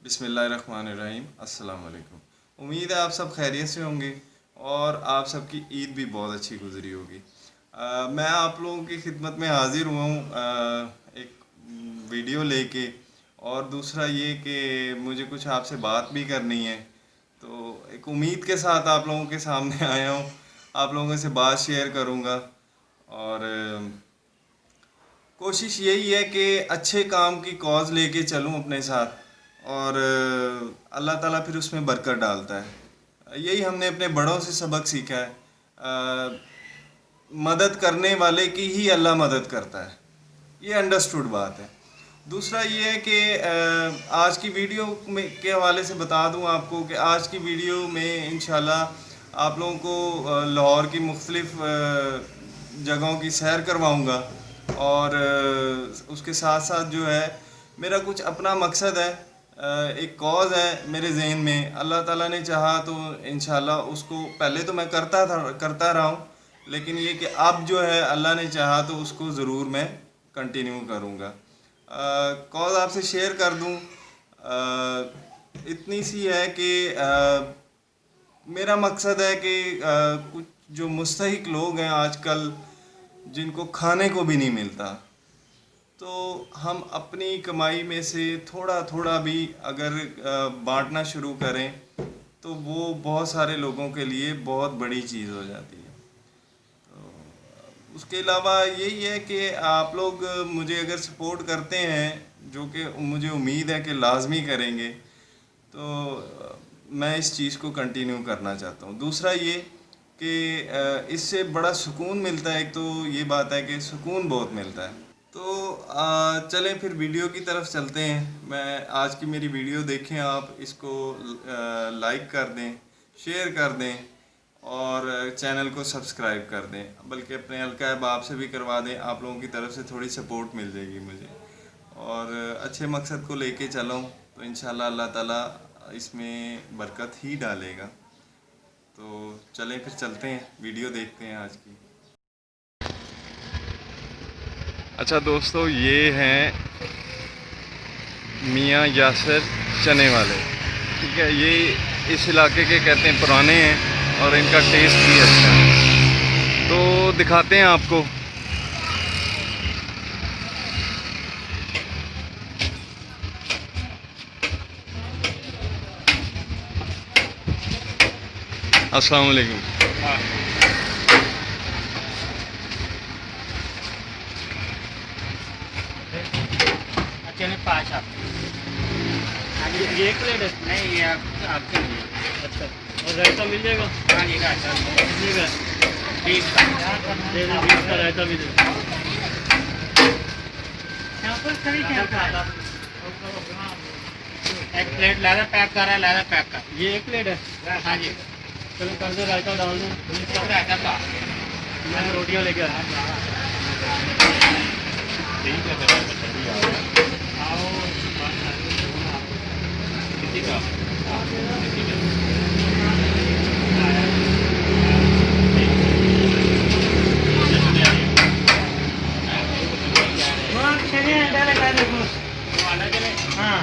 बिस्मिल्लाहिर्रहमानिर्रहीम। अस्सलाम वालेकुम। उम्मीद है आप सब खैरियत से होंगे और आप सबकी ईद भी बहुत अच्छी गुजरी होगी। मैं आप लोगों की खिदमत में हाज़िर हुआ हूँ एक वीडियो लेके, और दूसरा ये कि मुझे कुछ आपसे बात भी करनी है। तो एक उम्मीद के साथ आप लोगों के सामने आया हूँ, आप लोगों से बात शेयर करूँगा। और कोशिश यही है कि अच्छे काम की कॉज लेके चलूँ अपने साथ, और अल्लाह ताला फिर उसमें बरकत डालता है। यही हमने अपने बड़ों से सबक सीखा है। मदद करने वाले की ही अल्लाह मदद करता है, ये अंडरस्टूड बात है। दूसरा ये है कि आज की वीडियो में के हवाले से बता दूं आपको कि आज की वीडियो में इंशाल्लाह आप लोगों को लाहौर की मुख्तलिफ़ जगहों की सैर करवाऊंगा, और उसके साथ साथ जो है मेरा कुछ अपना मकसद है, एक कॉज़ है मेरे जहन में। अल्लाह ताला ने चाहा तो इंशाल्लाह उसको, पहले तो मैं करता रहा हूँ, लेकिन ये कि अब जो है अल्लाह ने चाहा तो उसको ज़रूर मैं कंटिन्यू करूँगा। कॉज़ आपसे शेयर कर दूँ, इतनी सी है कि मेरा मकसद है कि कुछ जो मुस्तहिक लोग हैं आजकल, जिनको खाने को भी नहीं मिलता, तो हम अपनी कमाई में से थोड़ा थोड़ा भी अगर बांटना शुरू करें तो वो बहुत सारे लोगों के लिए बहुत बड़ी चीज़ हो जाती है। उसके अलावा यही है कि आप लोग मुझे अगर सपोर्ट करते हैं, जो कि मुझे उम्मीद है कि लाजमी करेंगे, तो मैं इस चीज़ को कंटिन्यू करना चाहता हूँ। दूसरा ये कि इससे बड़ा सुकून मिलता है। एक तो ये बात है कि सुकून बहुत मिलता है। तो चलें फिर वीडियो की तरफ चलते हैं। मैं आज की मेरी वीडियो देखें, आप इसको लाइक कर दें, शेयर कर दें, और चैनल को सब्सक्राइब कर दें, बल्कि अपने हल्का अहबाब से भी करवा दें। आप लोगों की तरफ से थोड़ी सपोर्ट मिल जाएगी मुझे, और अच्छे मकसद को लेके चलूँ तो इंशाल्लाह अल्लाह ताला इसमें बरकत ही डालेगा। तो चलें फिर चलते हैं, वीडियो देखते हैं आज की। अच्छा दोस्तों, ये हैं मियाँ यासर चने वाले, ठीक है। ये इस इलाके के कहते हैं पुराने हैं, और इनका टेस्ट भी अच्छा है। तो दिखाते हैं आपको। अस्सलाम वालेकुम। चने 5 आप ये एक प्लेट है? नहीं, ये आपके लिए। अच्छा, और रायता मिल जाएगा? हाँ जी, रायता मिलेगा। 20 का दे दो, 20 का रायता भी दे दो। एक प्लेट लादा पैक कर रहा है, लादा पैक कर। ये एक प्लेट है? हाँ जी। चलो कर दो, रायता डाल दो। रायता का मैं रोटियाँ लेके आया। ठीक है, आओ। किसी का हाँ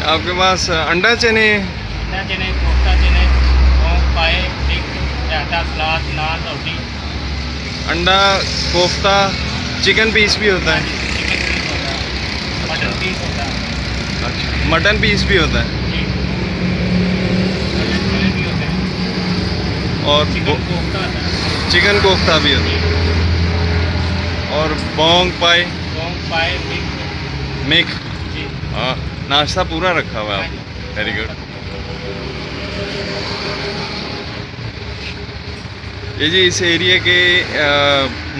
आपके पास अंडा चने, चने, कोफ्ता चने, मूंग पाए, रायता, सलाद, नान, रोटी। अंडा, कोफ्ता, चिकन पीस भी होता है? चिकन पीस होता है, मटन पीस होता है। अच्छा, मटन पीस भी होता है? जी, चने भी होते हैं, और चिकन कोफ्ता होता है। चिकन कोफ्ता भी होता है, और बोंग पाए, मूंग पाए, मिक। जी। हाँ, नाश्ता पूरा रखा हुआ है आपने, वेरी गुड। ये जी इस एरिया के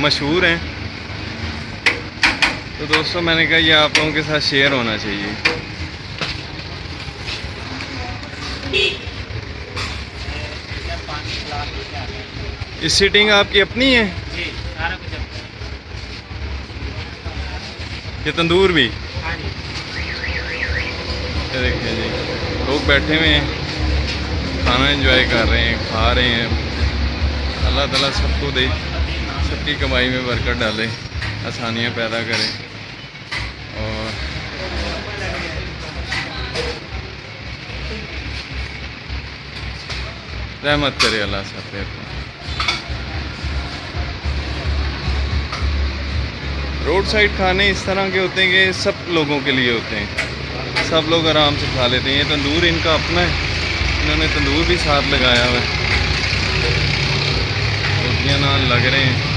मशहूर हैं, तो दोस्तों मैंने कहा ये आप लोगों के साथ शेयर होना चाहिए। ये सीटिंग आपकी अपनी है? जी, सारा कुछ अपना। ये तंदूर भी? हाँ जी। ये देखिए जी, लोग बैठे हुए हैं, खाना एंजॉय कर रहे हैं, खा रहे हैं। अल्लाह ताला सबको दे, सबकी कमाई में बरकत डाले, आसानियाँ पैदा करे और रहमत करे अल्लाह सब पे। रोड साइड खाने इस तरह के होते हैं कि सब लोगों के लिए होते हैं, सब लोग आराम से खा लेते हैं। ये तंदूर इनका अपना है, इन्होंने तंदूर भी साथ लगाया हुआ है, रोटियाँ नान लग रहे हैं।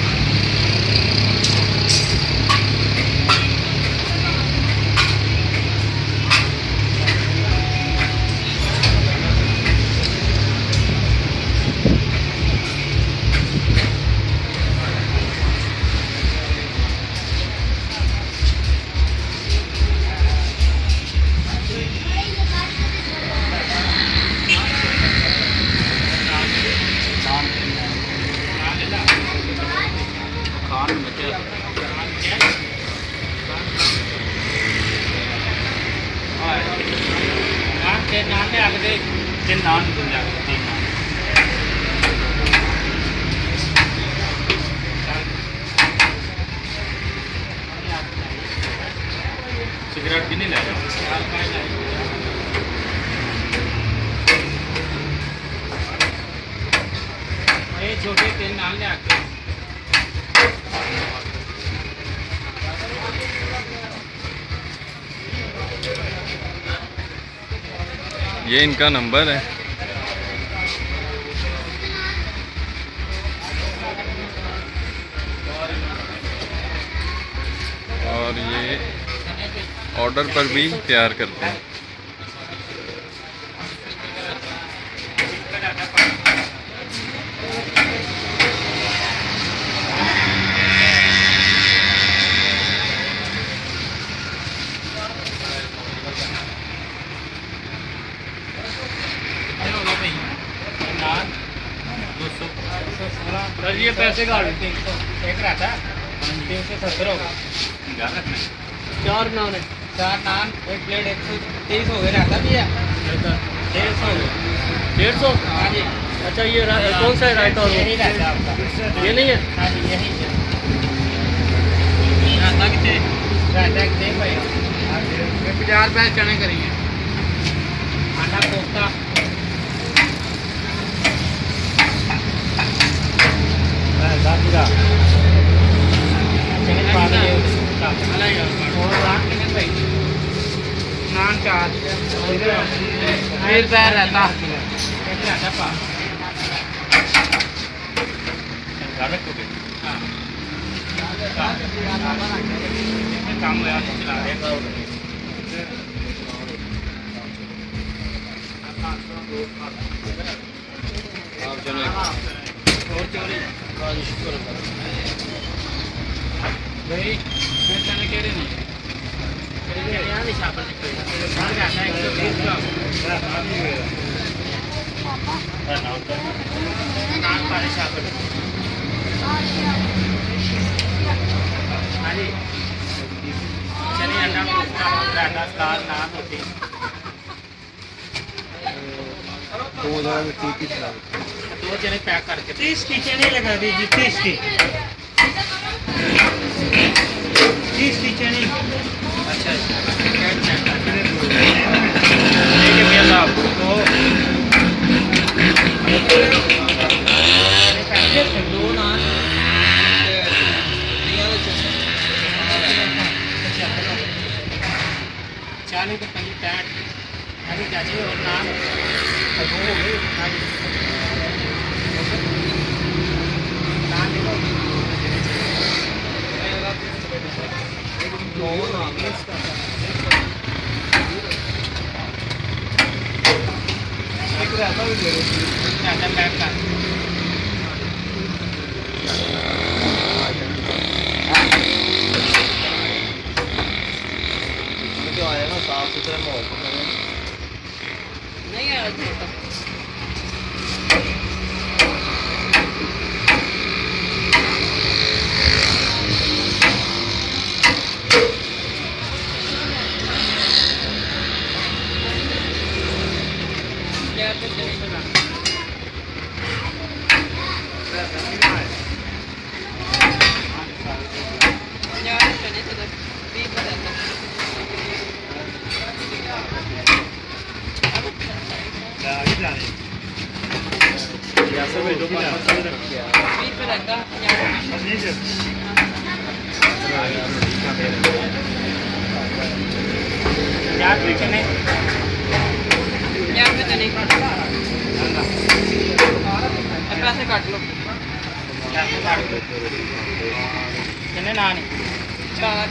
नान ले आके दे, तीन नान तीन नान। सिगरेट भी नहीं ले रहा। ये छोटे तीन नान ले आके। ये इनका नंबर है। और ये ऑर्डर पर भी तैयार करते हैं। सर ये पैसे का 300 एक रहता है, 370 होगा। चार नान है, 4 नान एक प्लेट 130 हो गया रहता भी है। 150 हो गया, 150। हाँ जी। अच्छा ये कौन सा है रायता? और यही रहता है आपका, ये नहीं है? हाँ जी यही रहता। कितने रहता है? कितने भाई 50 रुपये चने करेंगे। आटा कोफ्ता नान 4 फिर पैर रहता काम भाई चने केड़े नहीं चने अंडा रहता सलाद नान होती 2 चने पैक करके 30 की चने लगा दीजिए। 30 की चने। अच्छा ठीक है भैया साहब। तो 2 नान 40 रुपये 65 अभी चाहिए और नान 2 हो गए। नान देखो पैक कर आएगा साफ सुथरा माहौल नहीं है। पैसे काट लो कितने नान 4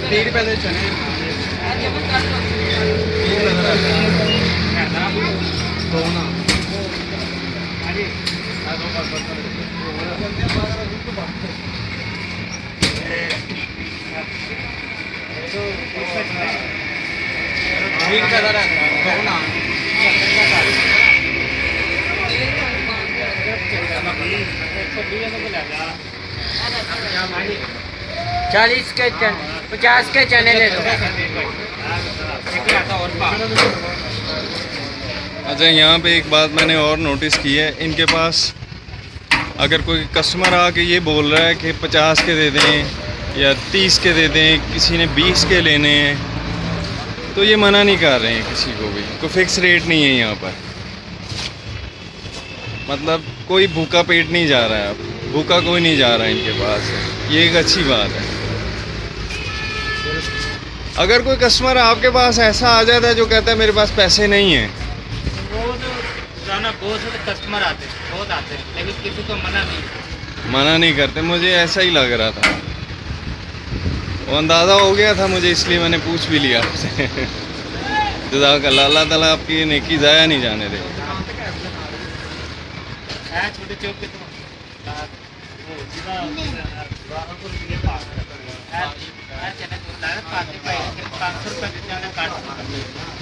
30 रुपए दे चने चालीस के 50 के चने ले लो अच्छा, यहाँ पे एक बात मैंने और नोटिस की है, इनके पास अगर कोई कस्टमर आके ये बोल रहा है कि 50 के दे दें या 30 के दे दें, किसी ने 20 के लेने हैं, तो ये मना नहीं कर रहे हैं किसी को भी। कोई फिक्स रेट नहीं है यहाँ पर, मतलब कोई भूखा पेट नहीं जा रहा है, अब भूखा कोई नहीं जा रहा है इनके पास, ये एक अच्छी बात है। अगर कोई कस्टमर आपके पास ऐसा आ जाता है जो कहता है मेरे पास पैसे नहीं हैं, बहुत से कस्टमर आते हैं, बहुत आते हैं, लेकिन किसी को मना नहीं करते। मुझे ऐसा ही लग रहा था, वो अंदाज़ा हो गया था मुझे, इसलिए मैंने पूछ भी लिया आपसे। जज़ाकल्लाह, अल्लाह ताला आपकी नेकी ज़ाया नहीं जाने दे। छोटे चौक पे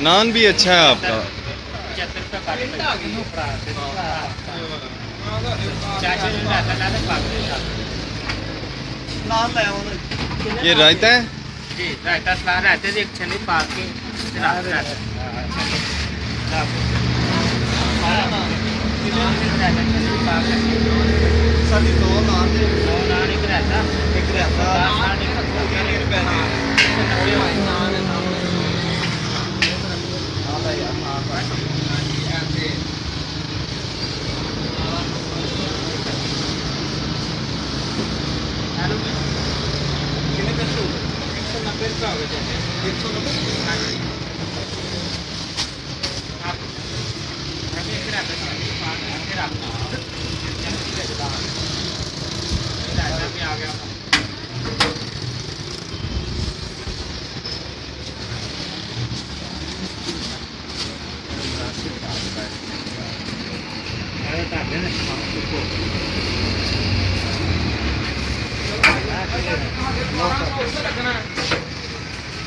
नान भी अच्छा है आपका। ये रायता है जी, रायता सलाद रहते थे, एक छनी पा के दो नान एक रहता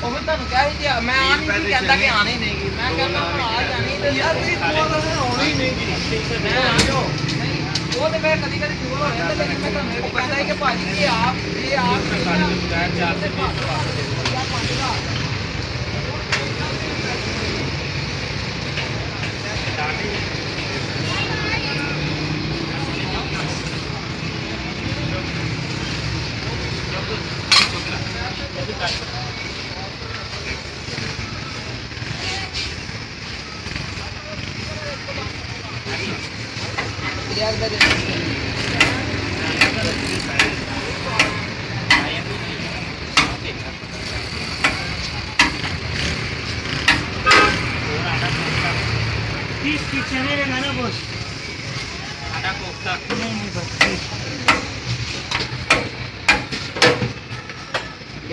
ਉਹ ਵੀ ਤੁਹਾਨੂੰ ਕਹਿ ਰਹੀ ਸੀ ਮੈਂ ਆ ਨਹੀਂ ਸੀ ਕਹਿੰਦਾ ਕਿ ਆਣੀ ਨਹੀਂਗੀ ਮੈਂ ਕਹਿੰਦਾ ਹੁਣ ਆ ਜਾਣੀ ਤੇ ਯਾਰ ਤੁਸੀਂ ਆਉਣੀ ਨਹੀਂਗੀ ਮੈਂ ਆ ਜਾਓ ਨਹੀਂ ਉਹ ਤੇ ਮੈਂ ਕਦੀ ਕਦੀ ਜ਼ਰੂਰ ਹੋ ਜਾਂਦਾ ਲੇਕਿਨ ਮੈਂ ਤੁਹਾਨੂੰ ਇਹ ਕਹਿੰਦਾ ਕਿ ਭਾਜੀ ਇਹ ਆਪ चने रहेगा ना बस आधा कोफ्ता नहीं बस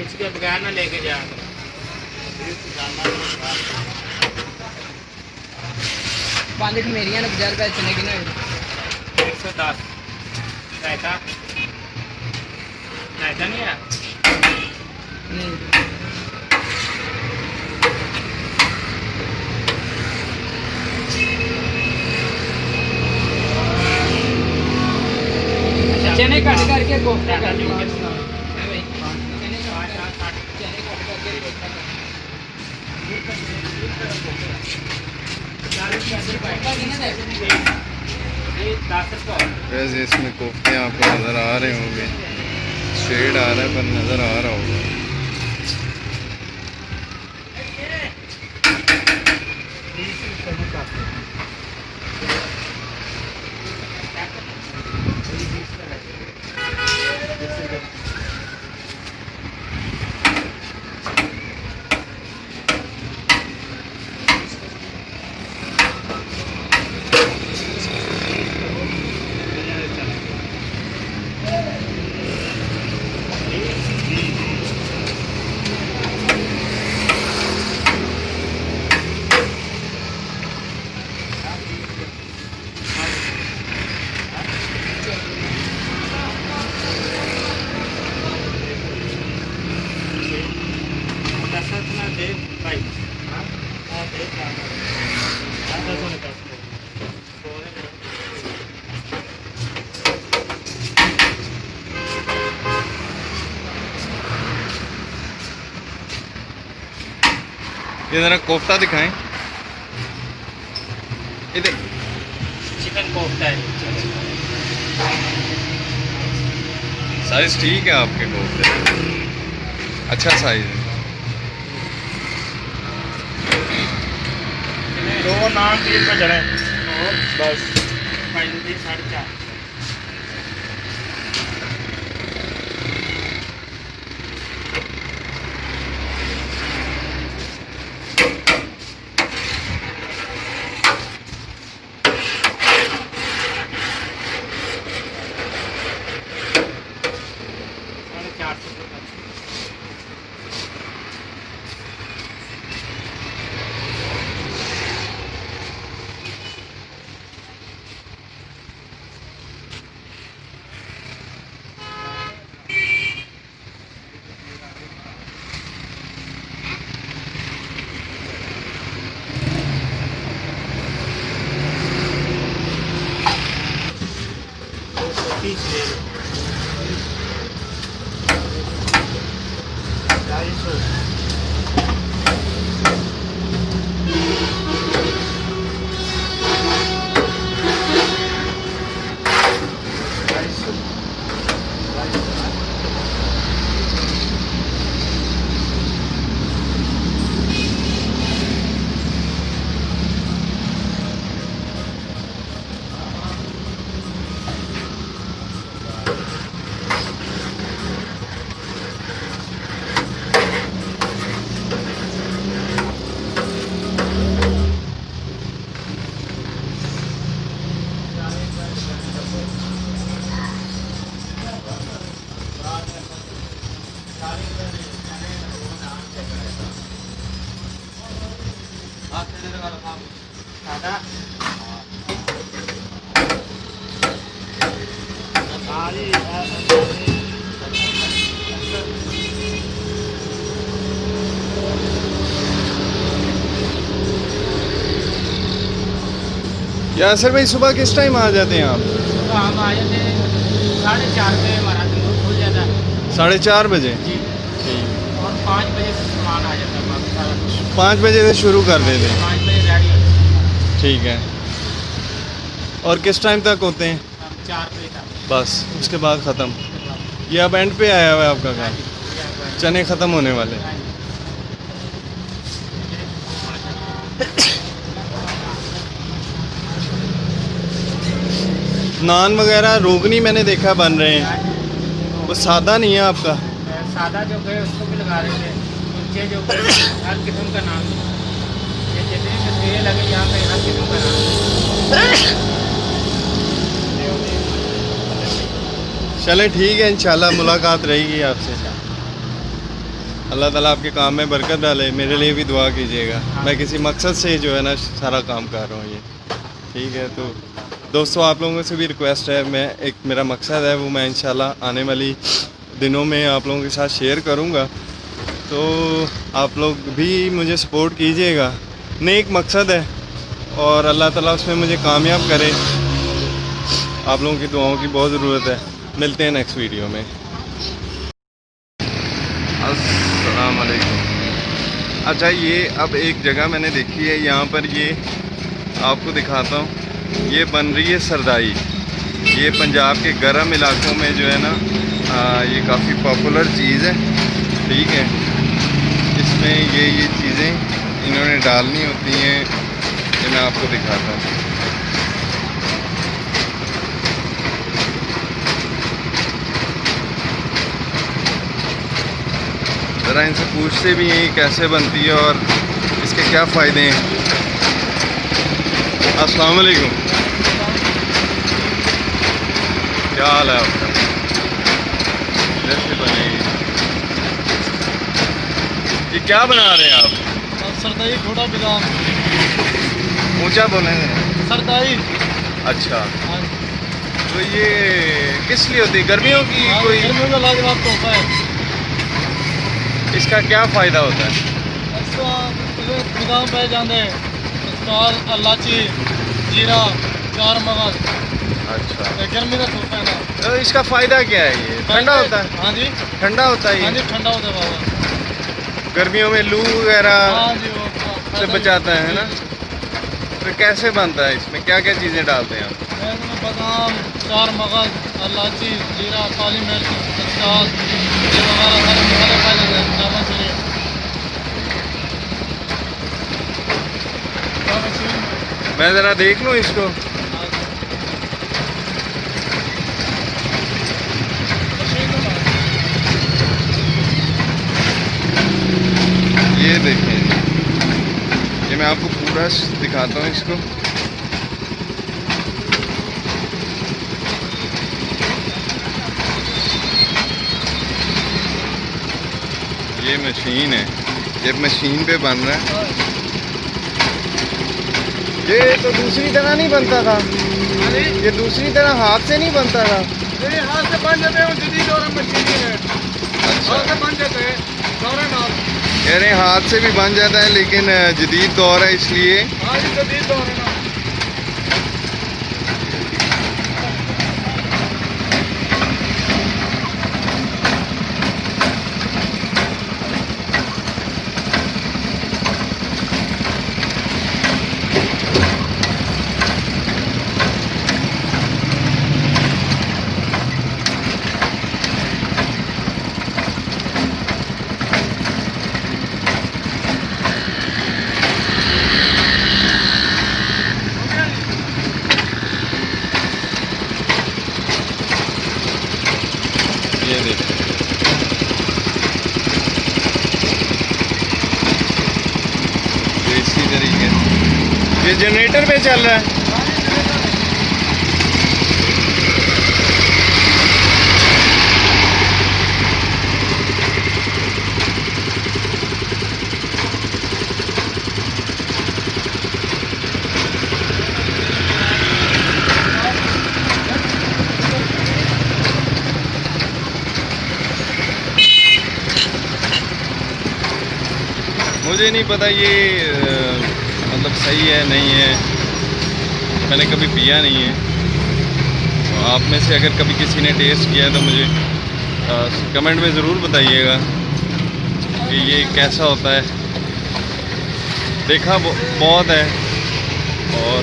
इसके बगैर ना लेके जा पानी मेरियां ने 50 रुपए चने की ना 110 रायता रायता नहीं है नहीं चने कट करके कोफ्ता कर लो वैसे इसमें कोफ्ते आपको नज़र आ रहे होंगे, शेड आ रहा है पर नज़र आ रहा होगा। ये ज़रा कोफ्ता दिखाएं इधर। चिकन कोफ्ता है। साइज़ ठीक है आपके कोफ्ते, अच्छा साइज़ है। 2 नान 3 पे चढ़े और बस 4.5। यासर भाई सुबह किस टाइम आ जाते हैं आप? तो हम आ जाते हैं 4:30 पे, हमारा दिन खुल जाता है 4:30 बजे। जी। ठीक, और 5 बजे से सामान आ जाता है बाकी सारा। 5 बजे से शुरू कर देते हैं। 5 बजे रेडी होता है। ठीक है। और किस टाइम तक होते हैं? हम 4 बजे तक। बस उसके बाद ख़त्म। ये अब एंड पे आया हुआ है आपका काम, चने ख़त्म होने वाले हैं। नान वगैरह रोगनी मैंने देखा बन रहे हैं, वो सादा नहीं है आपका? सादा जो है उसको भी लगा रहे थे, कुलचे जो है हर किस्म का नाम, ये जितने तस्वीरें लगे यहाँ पे हर किस्म का नाम। चलें ठीक है, इंशाल्लाह मुलाकात रहेगी आपसे। अल्लाह ताला आपके काम में बरकत डाले, मेरे लिए भी दुआ कीजिएगा। मैं किसी मकसद से जो है ना सारा काम कर रहा हूँ ये, ठीक है। तो दोस्तों आप लोगों से भी रिक्वेस्ट है, मैं एक मेरा मकसद है वो मैं इंशाल्लाह आने वाली दिनों में आप लोगों के साथ शेयर करूँगा। तो आप लोग भी मुझे सपोर्ट कीजिएगा, नेक मकसद है और अल्लाह ताला उसमें मुझे कामयाब करे। आप लोगों की दुआओं की बहुत ज़रूरत है। मिलते हैं नेक्स्ट वीडियो में। अस्सलाम वालेकुम। अच्छा, ये अब एक जगह मैंने देखी है, यहाँ पर ये आपको दिखाता हूँ, ये बन रही है सरदाई। ये पंजाब के गर्म इलाकों में जो है ना, ये काफ़ी पॉपुलर चीज़ है, ठीक है। इसमें ये चीज़ें इन्होंने डालनी होती हैं, ये मैं आपको दिखाता हूँ। ज़रा इनसे पूछते भी हैं कैसे बनती है और इसके क्या फ़ायदे हैं। अस्सलाम वालेकुम, क्या हाल है आपका? कैसे बनेगी? ये क्या बना रहे हैं आप? सरदाई घोड़ा बादाम। ऊंचा बोले। सरदाई। अच्छा, तो ये किस लिए होती है? गर्मियों की कोई? गर्मियों का लाजवाब तोहफा है। इसका क्या फ़ायदा होता है? इसका बादाम पाए जाते हैं, इसका इलाची, जीरा, चार मगज। अच्छा, ये गर्मी का तोहफा है ना। तो इसका फ़ायदा क्या है? ये ठंडा होता है? हाँ जी, ठंडा होता है हाँ ये? जी, ठंडा होता है बाबा। गर्मियों में लू वगैरह हाँ जी, वो से बचाता है ना? तो कैसे बनता है? इसमें क्या क्या चीज़ें डालते हैं आप? इसमें बादाम, चार मगज, इलाची, जीरा, काली मिर्च, अचार, ये वगैरह सारे मसाले पाए जाते हैं। मैं ज़रा देख लूँ इसको। ये देखें, ये मैं आपको पूरा दिखाता हूँ इसको। ये मशीन है, ये मशीन पे बन रहा है। ये तो दूसरी तरह नहीं बनता था, ये दूसरी तरह हाथ से नहीं बनता था। मेरे हाथ से बन जाते हैं, जदीद और मशीनी है। अच्छा, हाथ से बन जाते हैं, दौरे नाल। कह रहे हैं हाथ से भी बन जाता है, लेकिन जदीद दौर है इसलिए। हाँ जी, जदीद दौरे नाल। ये देखो, ये इसी तरीके से ये जनरेटर पे चल रहा है। मुझे नहीं पता ये मतलब सही है नहीं है, मैंने कभी पिया नहीं है। तो आप में से अगर कभी किसी ने टेस्ट किया है तो मुझे कमेंट में ज़रूर बताइएगा कि ये कैसा होता है। देखा बहुत है और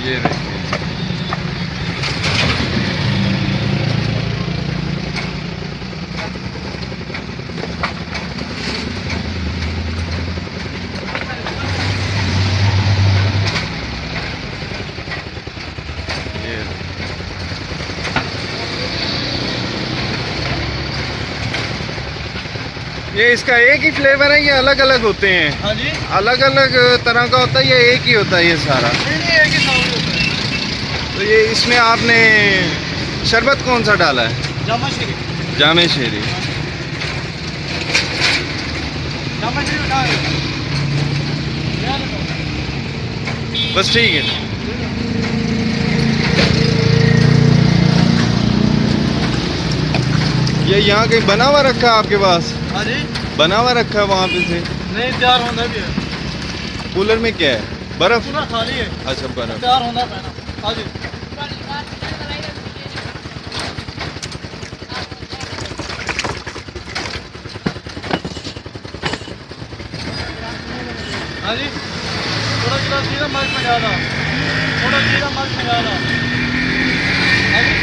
ये देखिए, ये इसका एक ही फ्लेवर है, ये अलग अलग होते हैं? हाँ जी, अलग अलग तरह का होता है या एक ही होता है ये सारा? नहीं एक ही साउंड होता है। तो ये इसमें आपने शरबत कौन सा डाला है? जामा शेरी। जामे शेरी। जामा शेरी उठा है। बस ठीक है। ये यहाँ कहीं बना हुआ रखा है आपके पास? हाँ जी, बना हुआ रखा है वहाँ पे से? नहीं तैयार होता भी है। कूलर में क्या है? बर्फ? पूरा खाली है, अच्छा बर्फ। तैयार होता पहना। हाँ जी, हाँ जी, थोड़ा गिलास सीधा मर्च में डाला, थोड़ा सीधा मर्च में डाला। हाँ जी,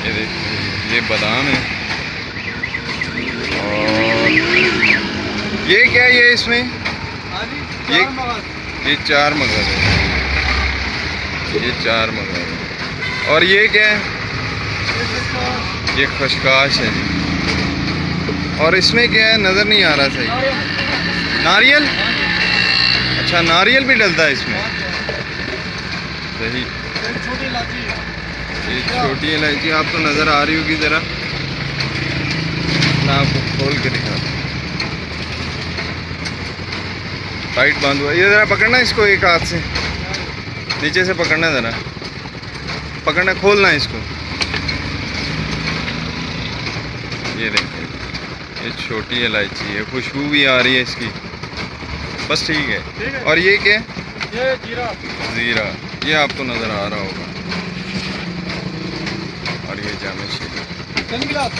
ये देखिए, ये बादाम है। और ये क्या है ये इसमें? हाँ जी, ये- चार मगज। ये 4 मगर है। ये 4 मगर है। और ये क्या है? ये खशकाश है जी। और इसमें क्या है नज़र नहीं आ रहा सही। नारियल? अच्छा नारियल भी डलता है इसमें। सही। एक छोटी इलायची है। ये छोटी इलायची आपको नज़र आ रही होगी ज़रा, मैं आपको खोल के दिखाता हूँ। टाइट बांध हुआ। ये ज़रा पकड़ना इसको एक हाथ से, नीचे से पकड़ना, ज़रा पकड़ना, खोलना इसको। ये देखिए, ये छोटी इलायची है, खुशबू भी आ रही है इसकी, बस ठीक है। ठीक है। और ये क्या है? ये जीरा। ज़ीरा, ये आपको नज़र आ रहा होगा। और ये जामे शीरा। 3 गिलास।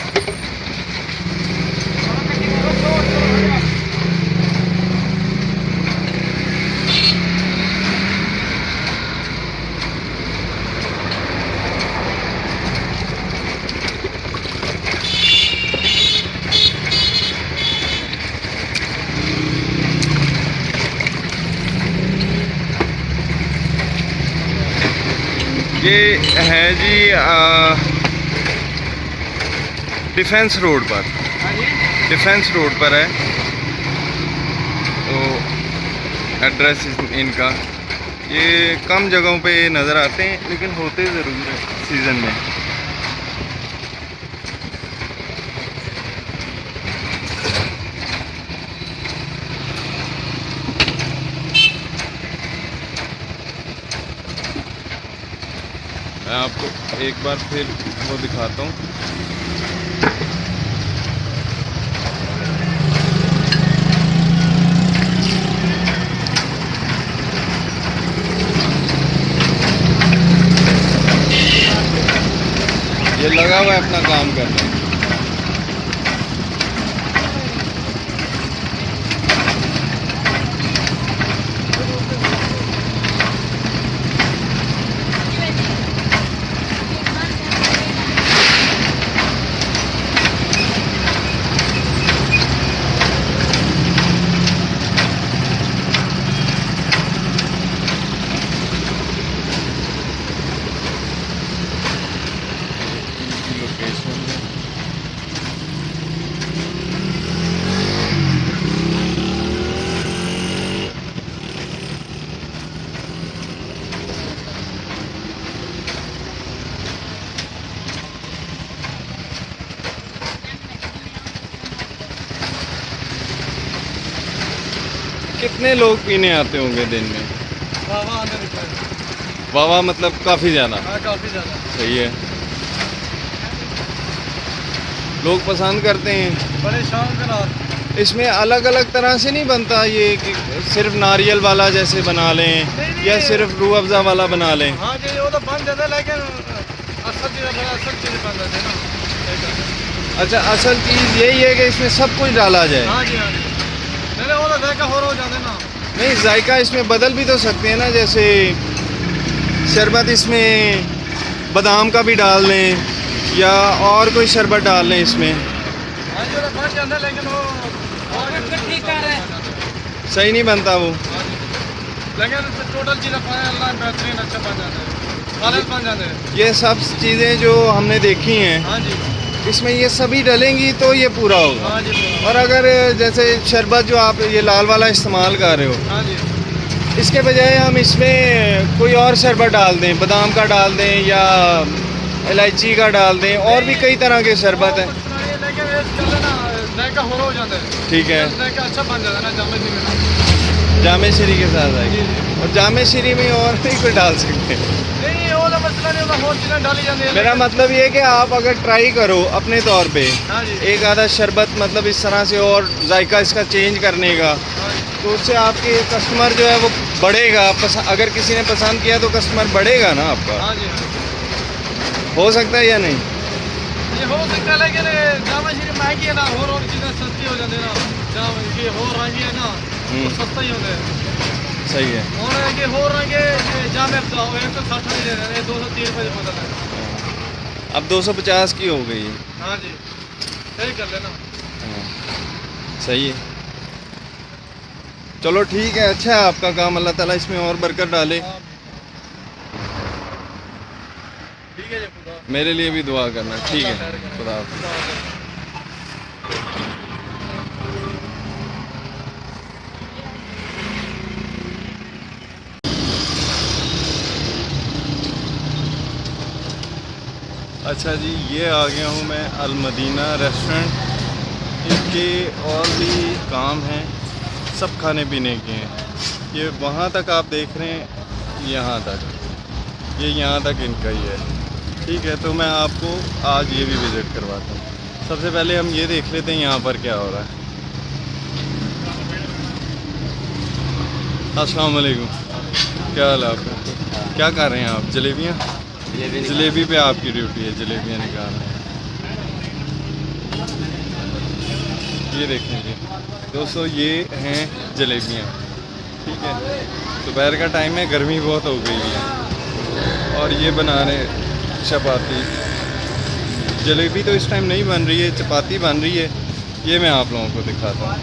ये है जी डिफेंस रोड पर, हाँ जी, डिफेंस रोड पर है। तो एड्रेस इनका, ये कम जगहों पे नज़र आते हैं लेकिन होते ज़रूर है सीज़न में। मैं आपको एक बार फिर वो दिखाता हूँ। ये लगा हुआ है अपना काम करने। लोकेशन है। कितने लोग पीने आते होंगे दिन में? वाह आने रुपये। वाह मतलब काफ़ी ज़्यादा। हाँ, काफ़ी ज़्यादा। सही है, लोग पसंद करते हैं। बड़े शाम के रात। इसमें अलग अलग तरह से नहीं बनता ये कि सिर्फ नारियल वाला जैसे बना लें नहीं। या सिर्फ रूह अफ़ज़ा वाला बना लें? हाँ जी, वो तो बन जाता है लेकिन असल चीज़ बन जाते हैं ना। अच्छा, असल चीज़ यही है कि इसमें सब कुछ डाला जाए। हाँ जी, हाँ जी। नहीं वो तो जायका हो जाते ना। नहीं, जायका इसमें बदल भी तो सकते हैं ना, जैसे शरबत इसमें बादाम का भी डाल लें या और कोई शरबत डाल लें इसमें। हाँ जी, वो तो बन जाता है लेकिन वो ठीक कर रहे हैं। सही नहीं बनता वो। हाँ जी। लेकिन टोटल चीज़ें अल्लाह बेहतरीन अच्छा बन जाता है, खालिद बन जाते हैं। ये सब चीज़ें जो हमने देखी हैं हाँ जी, इसमें ये सभी डलेंगी तो ये पूरा होगा। हाँ जी, और अगर जैसे शरबत जो आप ये लाल वाला इस्तेमाल कर रहे हो, हाँ जी। इसके बजाय हम इसमें कोई और शरबत डाल दें, बादाम का डाल दें या इलायची का डाल दें, और भी कई तरह के शरबत हैं। लेकिन ये चल ना जायका हो जाता है। ठीक है, जायका अच्छा बन जाता है ना, जामे में। जामे श्री के साथ आएगी। और जामे श्री में और नहीं कोई डाल सकते? नहीं वो तो मसला नहीं होता, बहुत चीज़ें डाली जाती है। मेरा मतलब ये है कि आप अगर ट्राई करो अपने तौर पे हाँ जी। एक आधा शरबत मतलब इस तरह से और जायका इसका चेंज करने का, तो उससे आपके कस्टमर जो है वो बढ़ेगा। अगर किसी ने पसंद किया तो कस्टमर बढ़ेगा ना आपका। हाँ जी, हो सकता है या नहीं? ये हो सकता है, लेकिन जामा श्री महंगी है ना, और चीज़ें सस्ती हो जाती है ना। जामा ये हो रंग है ना, तो सस्ता ही होता है। सही है। और ये हो रंग जामे तो 160 नहीं दे रहे हैं, 230 रुपये बोतल है। अब 250 की हो गई है। हाँ जी, सही कर लेना। सही है, चलो ठीक है। अच्छा है आपका काम, अल्लाह ताला इसमें और बरकत डाले। ठीक है जी, खुदा। मेरे लिए भी दुआ करना। ठीक है, खुदा हाफ़िज़। खुदा हाफ़िज़। अच्छा जी, ये आ गया हूँ मैं अल मदीना रेस्टोरेंट। इनके और भी काम हैं, सब खाने पीने के हैं। ये वहाँ तक आप देख रहे हैं, यहाँ तक, ये यहाँ तक इनका ही है। ठीक है, तो मैं आपको आज ये भी विज़िट करवाता हूँ। सबसे पहले हम ये देख लेते हैं यहाँ पर क्या हो रहा है। अस्सलाम वालेकुम, क्या हाल है आपका? क्या कर रहे हैं आप? जलेबियाँ? जलेबी पे आपकी ड्यूटी है, जलेबियाँ निकालना। ये देखें जी दोस्तों, ये हैं जलेबियाँ। ठीक है, दोपहर का टाइम है, गर्मी बहुत हो गई है। और ये बना रहे चपाती। जलेबी तो इस टाइम नहीं बन रही है, चपाती बन रही है। ये मैं आप लोगों को दिखाता हूँ।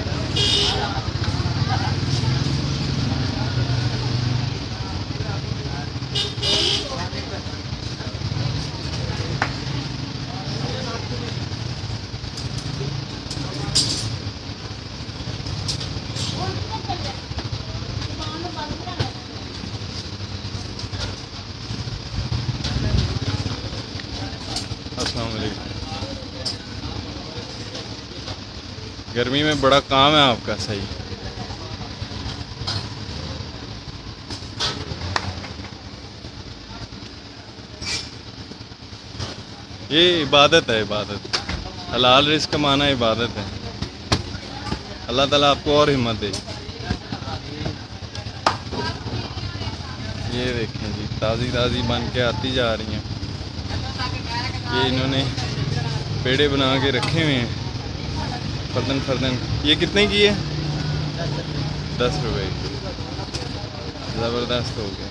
अस्सलाम वालेकुम। गर्मी में बड़ा काम है आपका। सही, ये इबादत है, इबादत। हलाल रिज़्क़ कमाना इबादत है। अल्लाह ताला आपको और हिम्मत दे। ये देखें जी, ताज़ी ताज़ी बन के आती जा रही हैं। ये इन्होंने पेड़े बना के रखे हुए हैं, फर्दन फर्दन। ये कितने की है? 10 रुपए की। ज़बरदस्त हो गया।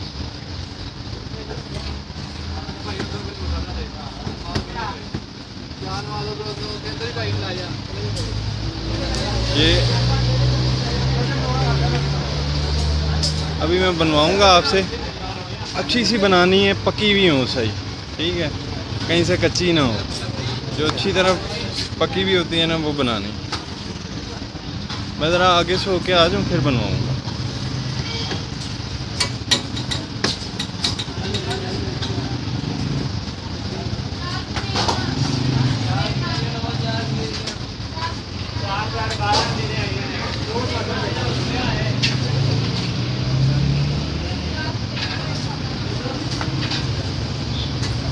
ये अभी मैं बनवाऊंगा आपसे। अच्छी सी बनानी है, पकी हुई हो सही। ठीक है, कहीं से कच्ची ना हो। जो अच्छी तरह पकी भी होती है ना, वो बनानी। मैं ज़रा आगे से होके आ जाऊँ, फिर बनवाऊंगा।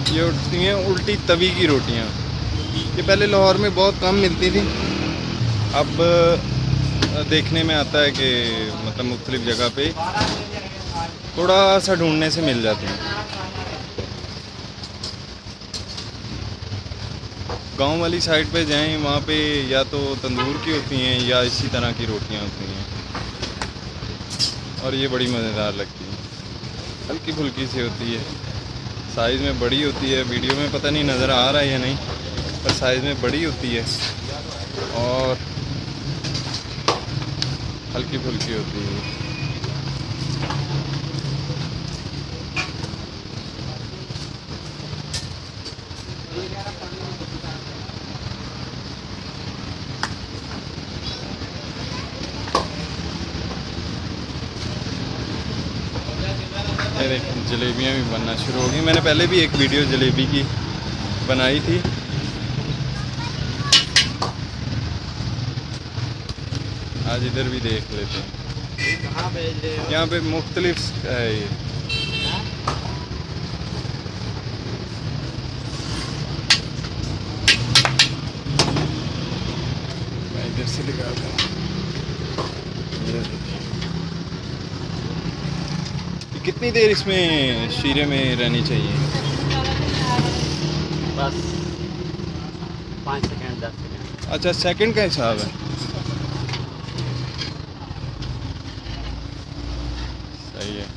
ये उठती हैं उल्टी तवी की रोटियाँ। ये पहले लाहौर में बहुत कम मिलती थी, अब देखने में आता है कि मतलब मुख्तलिफ़ जगह पे थोड़ा सा ढूंढने से मिल जाती हैं। गांव वाली साइड पे जाएं, वहाँ पे या तो तंदूर की होती हैं या इसी तरह की रोटियाँ होती हैं, और ये बड़ी मज़ेदार लगती हैं। हल्की फुल्की सी होती है, साइज़ में बड़ी होती है। वीडियो में पता नहीं नज़र आ रहा है या नहीं, पर साइज़ में बड़ी होती है और हल्की फुल्की होती है। ये देखिए, जलेबियाँ भी बनना शुरू हो गई। मैंने पहले भी एक वीडियो जलेबी की बनाई थी। आज इधर भी देख लेते हैं। कहाँ भेज रहे हो? यहाँ पे मुख्तलिफ है ये। मैं इधर से दिखाता हूँ। ये कितनी देर इसमें शीरे में रहनी चाहिए? बस 5 सेकंड 10 सेकंड। अच्छा, सेकंड का हिसाब है। सही है।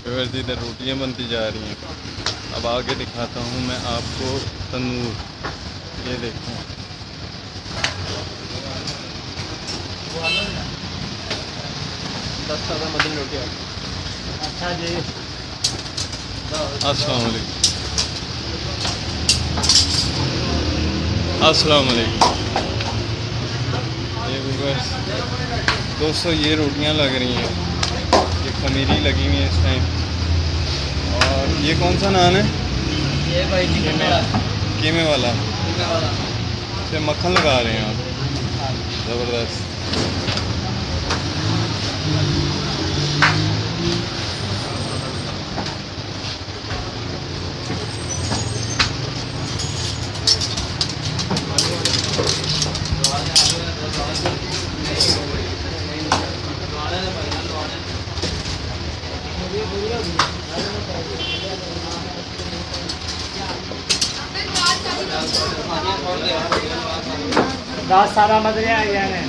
फिर इधर रोटियां बनती जा रही हैं। अब आगे दिखाता हूँ मैं आपको तंदूर। ये देखो, अच्छा जी। अस्सलाम वालेकुम। अस्सलाम वालेकुम। ये व्यूअर्स, दोस्तों ये रोटियां लग रही हैं, ये खमीरी लगी हुई है इस टाइम। और ये कौन सा नान है? ये भाई चिकन वाला, कीमे वाला। चिकन वाला। इसे मक्खन लगा रहे हैं आप, ज़बरदस्त। दास सारा मदरे आ गया है।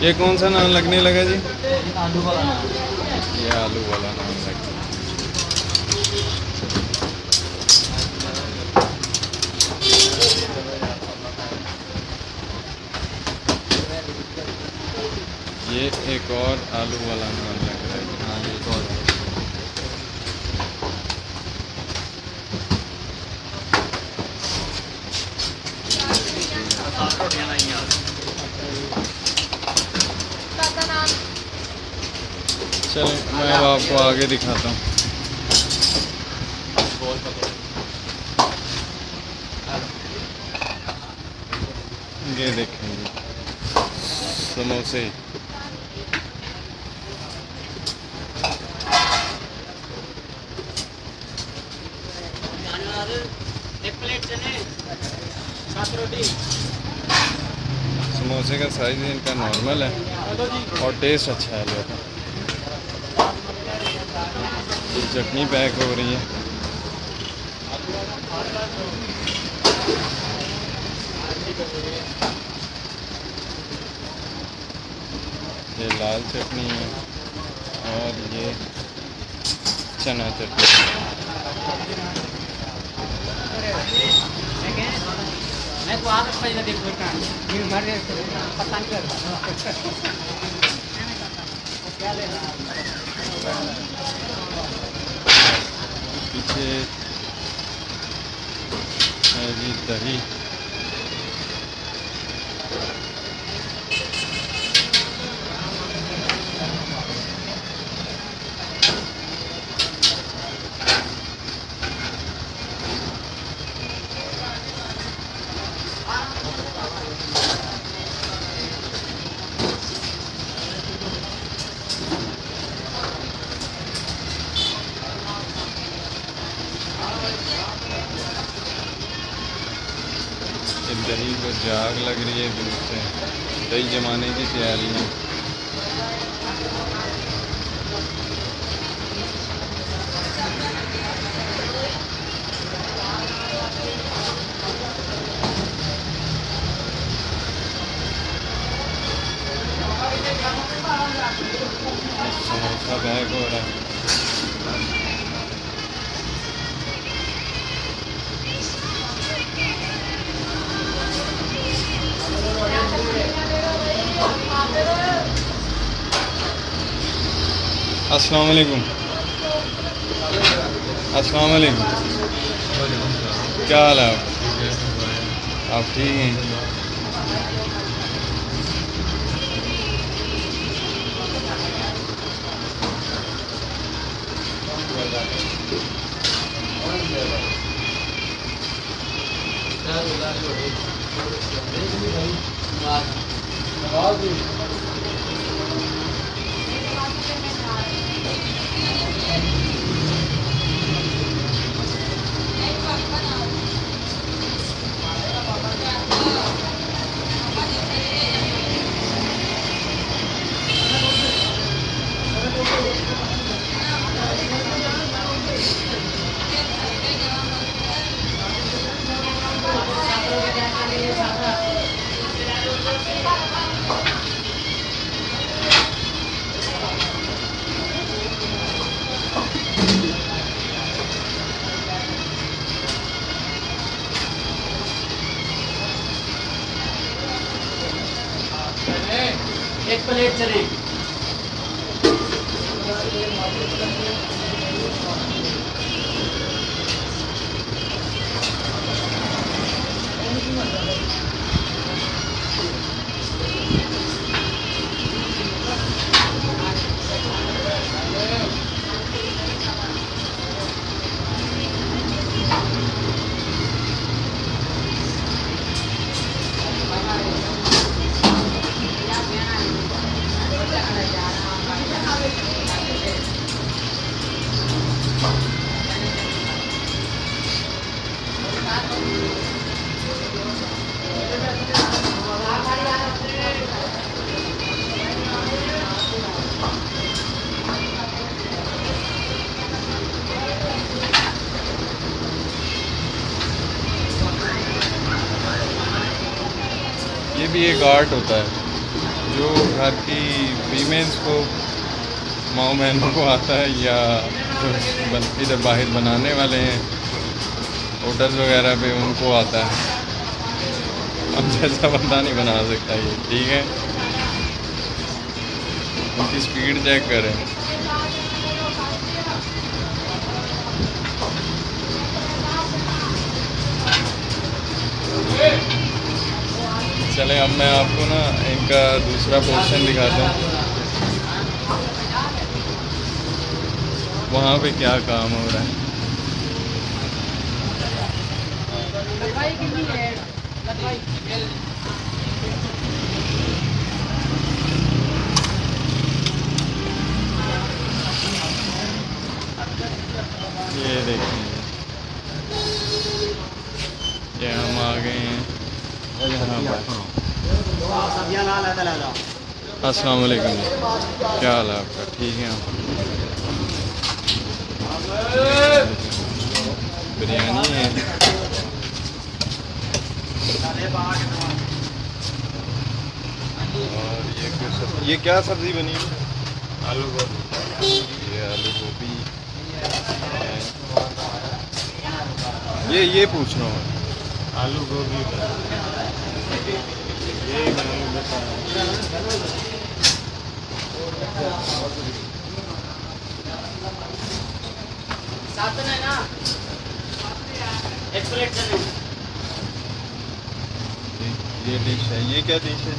ये कौन सा नान लगने लगा जी? आलू वाला नान। ये आलू वाला नान लग गया। ये एक और आलू वाला नान लग रहा है। हाँ, एक और। चलो मैं अब आपको आगे दिखाता हूँ। ये देखेंगे समोसे। एक प्लेट चने, 7 रोटी। समोसे का साइज इनका नॉर्मल है और टेस्ट अच्छा है लोगों का। चटनी पैक हो रही है। ये लाल चटनी है और ये चना चटनी। मैं तो आदत पहले देखो का ये मारे पता नहीं करता क्या लेना पीछे है जी दही। दही को जाग लग रही है दूध से। दही जमाने की तैयारी है। समोसा बैग हो रहा है। अस्सलाम वालेकुम। अस्सलाम वालेकुम। क्या हाल है आप ठीक हैं? एक प्लेट चलेगी। ये भी एक आर्ट होता है जो घर की फीमेल्स को, माँ बहनों को आता है, या जो इधर बाहर बनाने वाले हैं होटल वगैरह पे उनको आता है। अब जैसा बंदा नहीं बना सकता ये, ठीक है। उनकी स्पीड चेक करें। चलें, अब मैं आपको ना इनका दूसरा पोर्शन दिखाता हूँ, वहाँ पे क्या काम हो रहा है। ये देखिए, ये हम आ गए हैं यहाँ पर। अस्सलाम वालेकुम, क्या हाल है आपका? ठीक है। बिरयानी है, और ये क्या सब्ज़ी बनी है? आलू गोभी। ये आलू गोभी है। ये पूछ रहा हूँ, आलू गोभी ये मैंने बताया। साथ में ना एक प्लेट चलेगी। ये डिश है, ये क्या डिश है?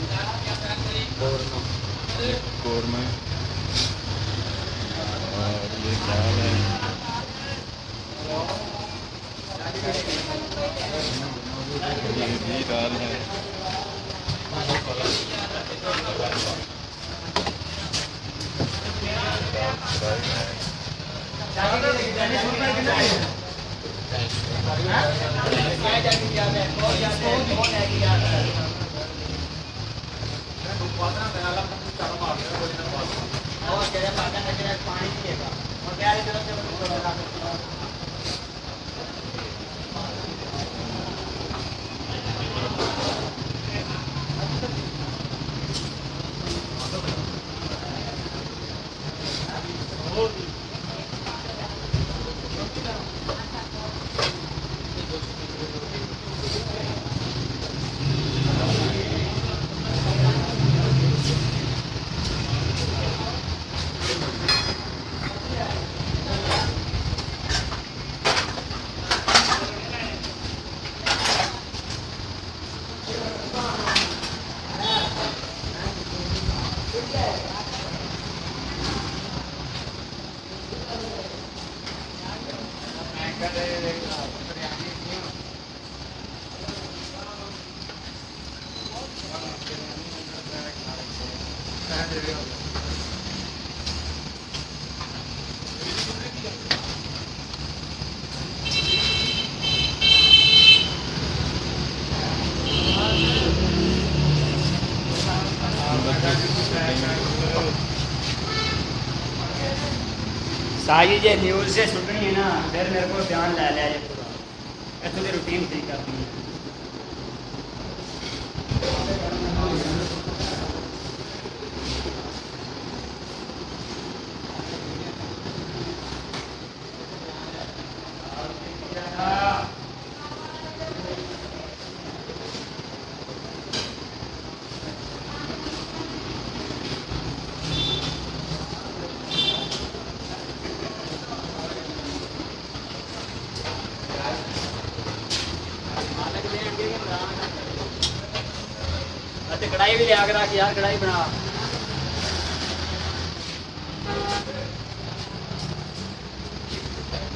ये कौरमा है, और ये दाल है, ये भी दाल है, सारी जे न्यूज़ से छुटनी है ना, फिर मेरे को बयान ले लिया ये पूरा। इतनी तो रूटीन ठीक करनी है। अच्छा कढ़ाई भी लिया कर रख यार, कढ़ाई बना।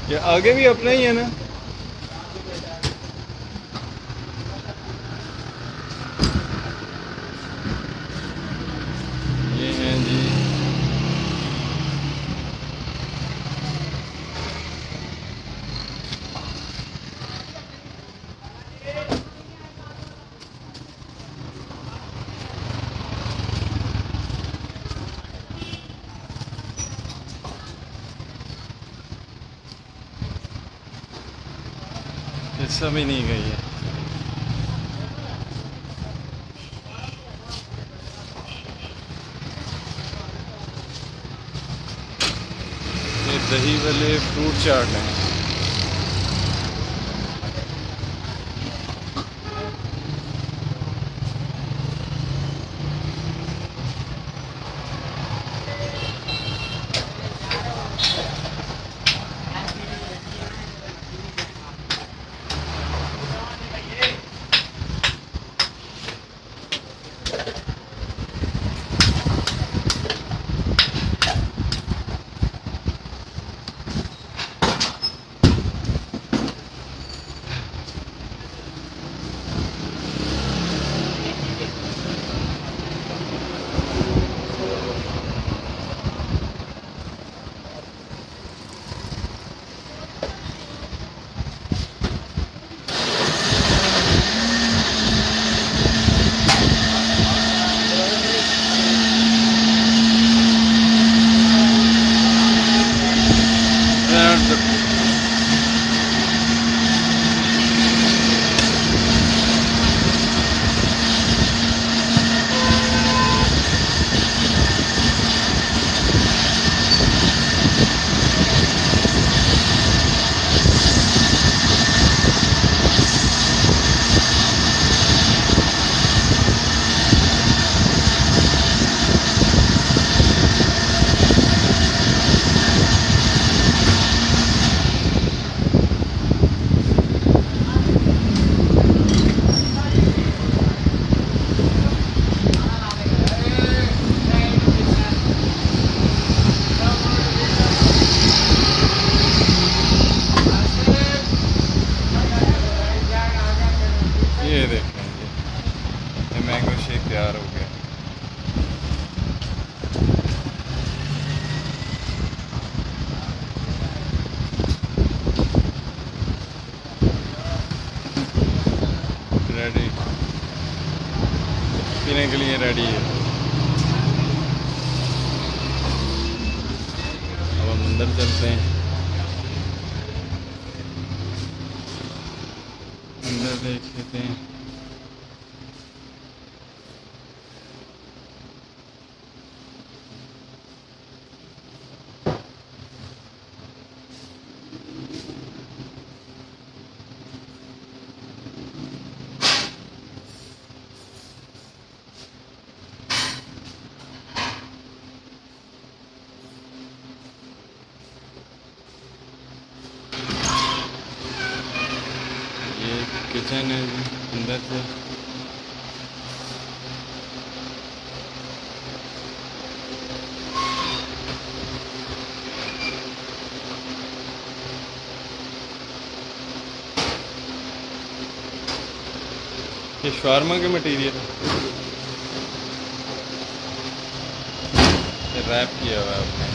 ये आगे भी अपना ही है ना? ये हैं जी हिस्सा भी नहीं गई है। ये दही वाले फ्रूट चाट हैं। ये देखें ये मैंगो शेक तैयार हो गया। रेडी पीने के लिए रेडी है। अब हम अंदर चलते हैं। अंदर देख लेते हैं। ये किचन है जी अंदर से। ये शावरमा के मटेरियल ये रैप किया हुआ है आपने।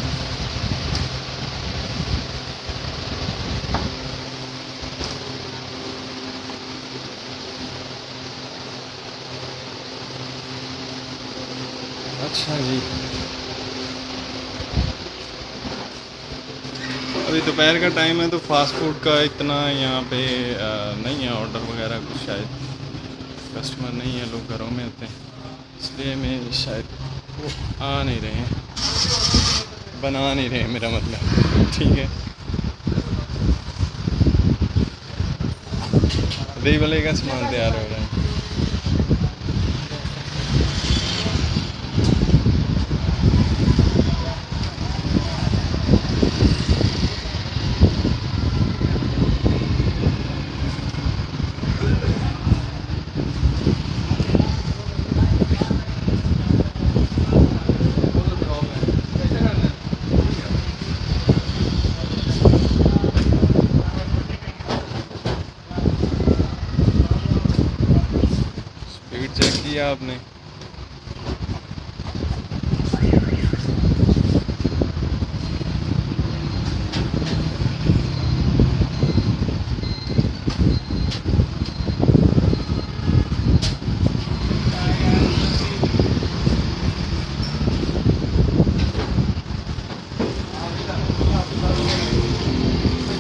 अच्छा जी अभी दोपहर का टाइम है तो फास्ट फूड का इतना यहाँ पे नहीं है ऑर्डर वगैरह कुछ, शायद कस्टमर नहीं है, लोग घरों में होते हैं, इसलिए मैं शायद वो आ नहीं रहे हैं, बना नहीं रहे हैं, मेरा मतलब। ठीक है, दही भल्ले का सामान तैयार हो रहा है। स्पीड चेक किया आपने?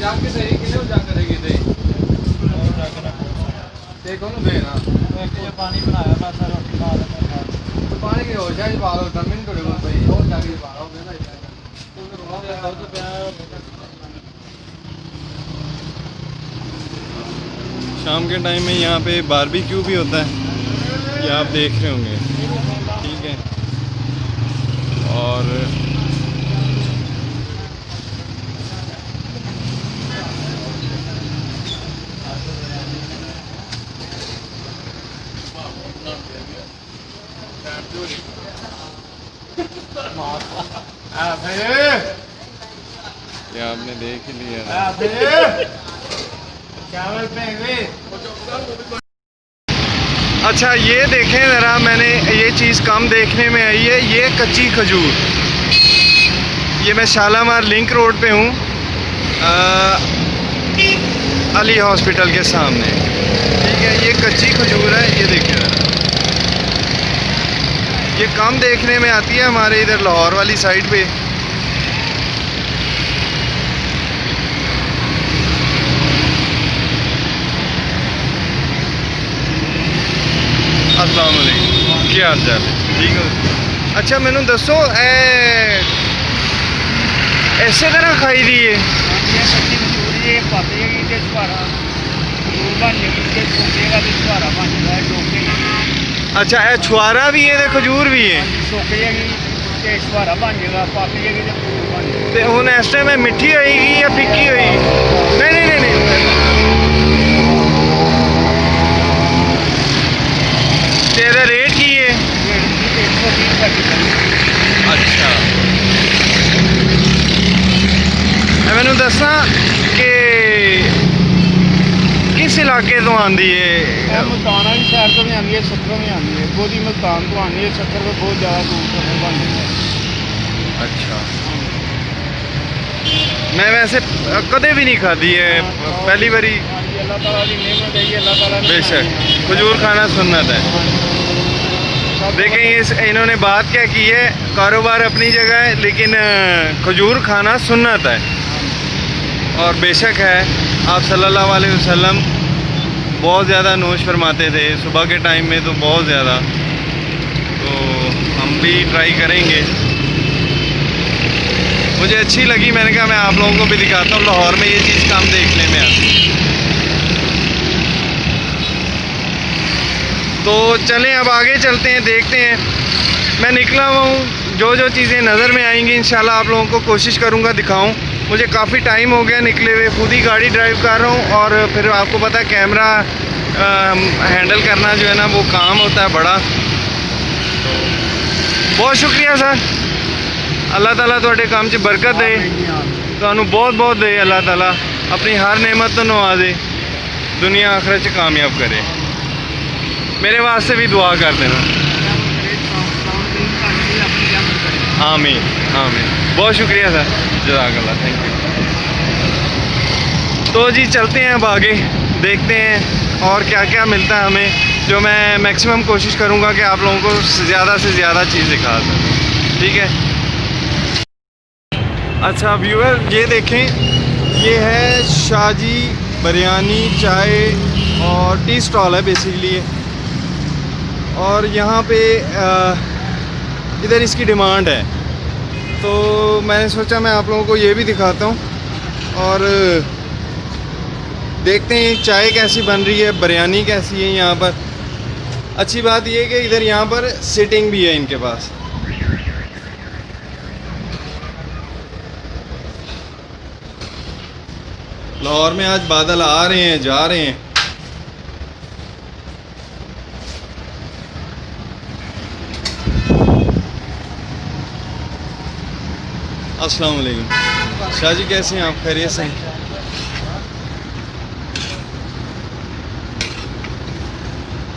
जाके दही किने जा करेगी दही देखो ना दे ना पानी बनाया मैं सर रोटी खा लेता तो पानी की होश है पा लो दम नहीं थोड़े बहुत भाई और जाके पा लो ना शाम के टाइम में यहाँ पे बारबेक्यू भी होता है, ये आप देख रहे होंगे। ठीक है, और ये आपने देख ही लिया ना। अच्छा ये देखें ज़रा, मैंने ये चीज़ कम देखने में आई है, ये कच्ची खजूर। ये मैं शालामार लिंक रोड पे हूँ, अली हॉस्पिटल के सामने। ठीक है, ये कच्ची खजूर है, ये देखिए ज़रा, ये कम देखने में आती है हमारे इधर लाहौर वाली साइड पे। अस्सलाम वालेकुम, क्या हाल चाल है? ठीक है। अच्छा मैनू दसो ऐसे तरह खाई दी है? कच्ची मजूरी ये पाते हैं कि छुआरा मजूर बन जाएगी, ये सूखेगा तो छुआरा बन जाएगा, डोकेगी। अच्छा ये छुआरा भी है तो खजूर भी है? सूखेगी तो छुआरा बन जाएगा, पाकेगी तो खजूर बन जाएगी। तो हुण इस टाइम मिठी होएगी या फिक्की होएगी? नहीं नहीं नहीं नहीं, तेरा रेट की है? 120 का किलो। अच्छा, मैनू दसा कि किस इलाके तो आंदी है? मुल्ताना भी शहर तो भी आती है, शक्कर भी आती है, गोदी मुल्तान तो आती है, शक्कर तो बहुत ज़्यादा दूर से बन जाता है। अच्छा, मैं वैसे कदे भी नहीं खाधी है, पहली बारी। अल्लाह ताला की नेमत है, अल्लाह ताला ने बेशक खजूर खाना सुन्नत है। देखें इन्होंने बात क्या की है, कारोबार अपनी जगह है लेकिन खजूर खाना सुन्नत है। और बेशक है, आप सल्लल्लाहु अलैहि वसल्लम बहुत ज़्यादा नोश फरमाते थे सुबह के टाइम में, तो बहुत ज़्यादा, तो हम भी ट्राई करेंगे। मुझे अच्छी लगी, मैंने कहा मैं आप लोगों को भी दिखाता हूँ, लाहौर में ये चीज़ कम देखने में आती है। तो चलें अब आगे चलते हैं, देखते हैं। मैं निकला हुआ हूँ, जो जो चीज़ें नज़र में आएंगी इंशाल्लाह आप लोगों को कोशिश करूँगा दिखाऊँ। मुझे काफ़ी टाइम हो गया निकले हुए, खुद ही गाड़ी ड्राइव कर रहा हूँ, और फिर आपको पता है कैमरा हैंडल करना जो है ना वो काम होता है बड़ा। बहुत शुक्रिया सर, अल्लाह ताला तुहाडे काम च बरकत दे, तुहानू बहुत बहुत दे अल्लाह ताला, अपनी हर नेमत तो नवाजे, दुनिया आखिरत च कामयाब करे। मेरे वास्ते भी दुआ कर देना। आमीन आमीन, बहुत शुक्रिया सर, जज़ाकल्लाह, थैंक यू। तो जी चलते हैं अब आगे, देखते हैं और क्या क्या मिलता है हमें, जो मैं मैक्सिमम कोशिश करूँगा कि आप लोगों को ज़्यादा से ज़्यादा चीज़ दिखा सकूँ। ठीक है, अच्छा व्यूअर ये देखें, ये है शाहजी बिरयानी चाय और टी स्टॉल है बेसिकली ये। और यहाँ पे इधर इसकी डिमांड है, तो मैंने सोचा मैं आप लोगों को ये भी दिखाता हूँ और देखते हैं चाय कैसी बन रही है, बिरयानी कैसी है यहाँ पर। अच्छी बात ये है कि इधर यहाँ पर सिटिंग भी है इनके पास। लाहौर में आज बादल आ रहे हैं जा रहे हैं। अस्सलाम वालेकुम शाह जी, कैसे हैं आप? खैरियत से हैं?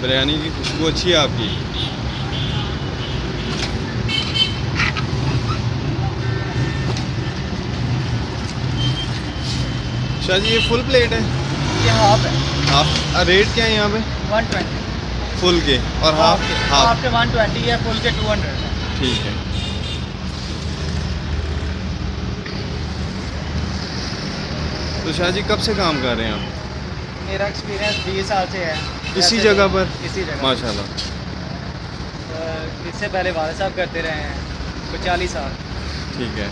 बिरयानी की खुशबू अच्छी है आपकी। शाह जी ये फुल प्लेट है? ये हाफ है। हाफ रेट क्या है यहाँ पे? 120 फुल के और हाफ हाफ के 120 है, फुल के 200 है। ठीक है। तो शाह जी कब से काम कर रहे हैं आप? मेरा एक्सपीरियंस 20 साल से है इसी जगह पर? इसी जगह माशाल्लाह। इससे पहले वाले साहब करते रहे हैं तो 40 साल। ठीक है,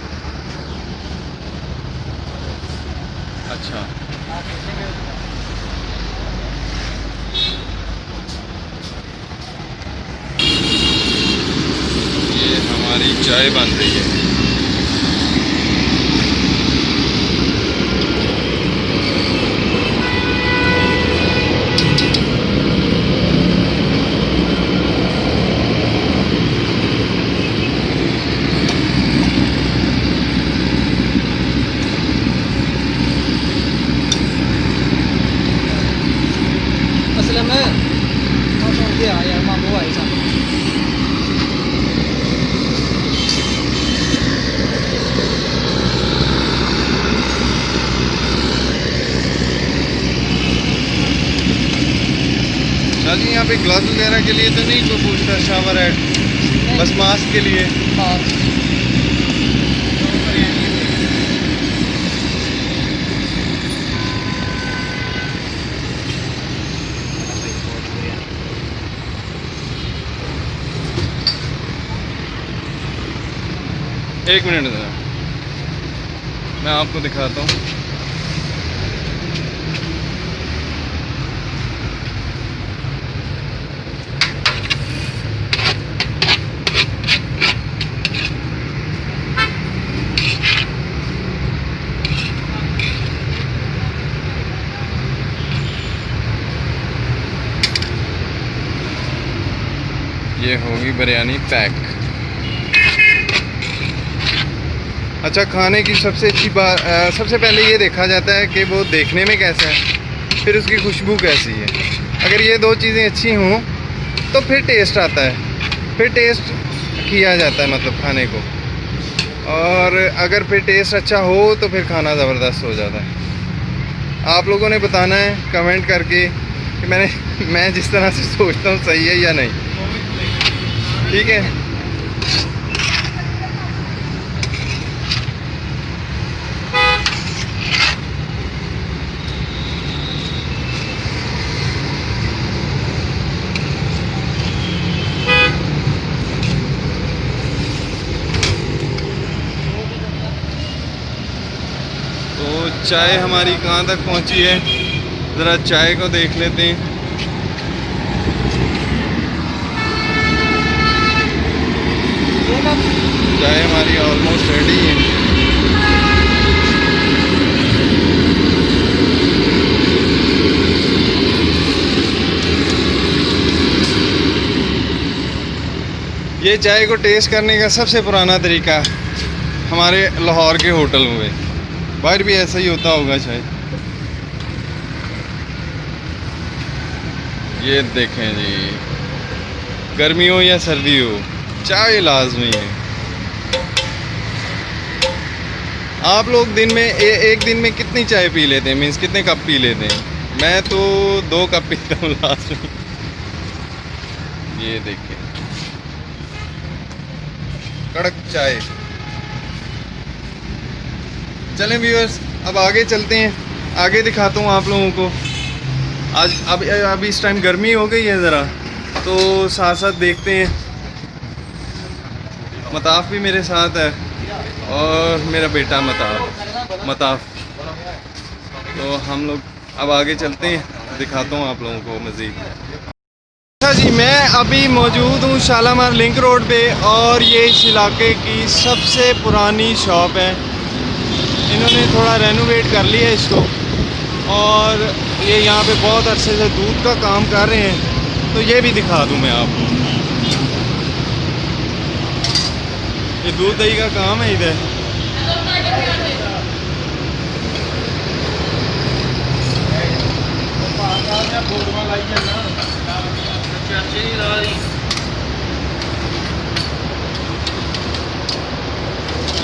अच्छा। ये हमारी चाय बन रही है। असल में यार मामू आए साहब। शाह जी यहाँ पे ग्लव्स वगैरह के लिए तो नहीं कोई पूछता? शावर हेड बस मास्क के लिए? हाँ। एक मिनट ज़रा मैं आपको दिखाता हूँ। ये होगी बिरयानी पैक। अच्छा, खाने की सबसे अच्छी बात, सबसे पहले ये देखा जाता है कि वो देखने में कैसा है, फिर उसकी खुशबू कैसी है। अगर ये दो चीज़ें अच्छी हों तो फिर टेस्ट आता है, फिर टेस्ट किया जाता है मतलब खाने को। और अगर फिर टेस्ट अच्छा हो तो फिर खाना ज़बरदस्त हो जाता है। आप लोगों ने बताना है कमेंट करके कि मैं जिस तरह से सोचता हूँ सही है या नहीं, ठीक है? तो चाय हमारी कहाँ तक पहुँची है, ज़रा चाय को देख लेते हैं। चाय हमारी ऑलमोस्ट रेडी है। ये चाय को टेस्ट करने का सबसे पुराना तरीका हमारे लाहौर के होटल में, बाहर भी ऐसा ही होता होगा शायद। ये देखें जी, गर्मी हो या सर्दी हो चाय लाजमी है। आप लोग दिन में एक दिन में कितनी चाय पी लेते हैं, मीन्स कितने कप पी लेते हैं? मैं तो 2 कप पीता हूँ लाजमी। ये देखिए कड़क चाय। चलें व्यूअर्स, अब आगे चलते हैं, आगे दिखाता हूँ आप लोगों को। आज अब इस टाइम गर्मी हो गई है ज़रा, तो साथ साथ देखते हैं। मताफ़ भी मेरे साथ है और मेरा बेटा मताफ़। तो हम लोग अब आगे चलते हैं, दिखाता हूँ आप लोगों को मज़ीद। अच्छा जी, मैं अभी मौजूद हूँ शालामार लिंक रोड पे, और ये इस इलाके की सबसे पुरानी शॉप है। इन्होंने थोड़ा रेनोवेट कर लिया है इसको, और ये यहाँ पे बहुत अरसे से दूध का काम कर रहे हैं। तो ये भी दिखा दूँ मैं आपको, ये दूध दही का काम है इधर।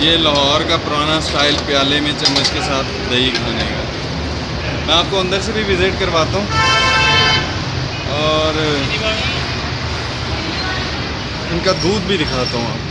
ये लाहौर का पुराना स्टाइल, प्याले में चम्मच के साथ दही खाने का। मैं आपको अंदर से भी विज़िट करवाता हूँ और इनका दूध भी दिखाता हूँ आपको।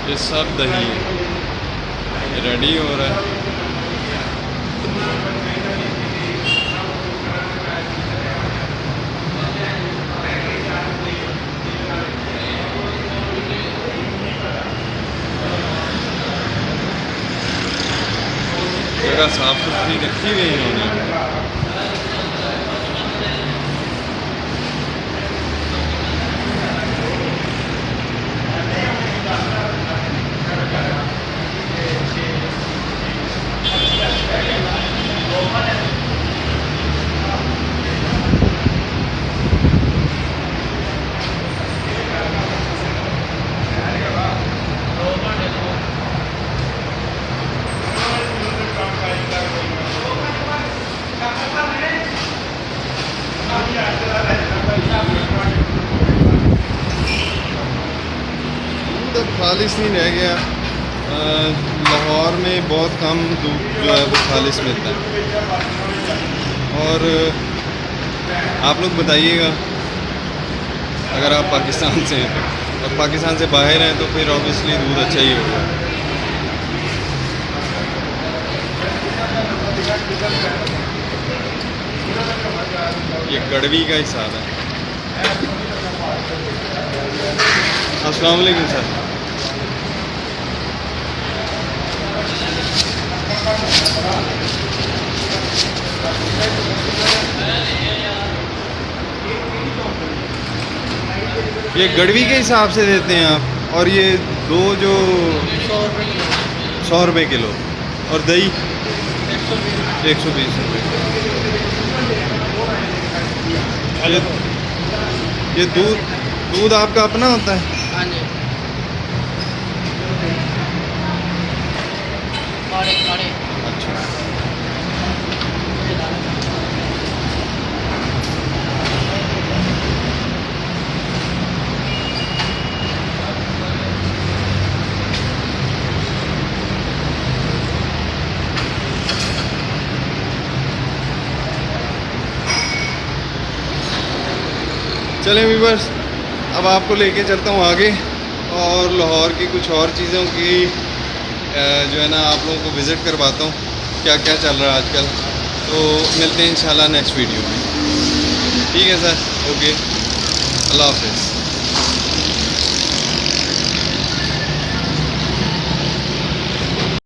ये सब दही रेडी हो रहा है। जगह साफ सुथरी रखी गई इन्होंने। दूध अब खालिश नहीं रह गया। लाहौर में बहुत कम दूध जो है वो खालिश मिलता है। और आप लोग बताइएगा, अगर आप पाकिस्तान से हैं और पाकिस्तान से बाहर हैं तो फिर ऑब्वियसली दूध अच्छा ही होगा। ये गड़वी का हिसाब है। अस्सलाम वालेकुम सर। ये गड़वी के हिसाब से देते हैं आप, और ये दो जो 100 रुपये किलो, और दही 120 रुपये। ये दूध आपका अपना होता है? हाँ जी। अच्छा। चलें व्यूअर्स, अब आपको लेके चलता हूँ आगे, और लाहौर की कुछ और चीज़ों की जो है ना आप लोगों को विज़िट करवाता हूँ, क्या क्या चल रहा है आजकल। तो मिलते हैं इंशाल्लाह नेक्स्ट वीडियो में। ठीक है सर, ओके, अल्लाह हाफ़िज़।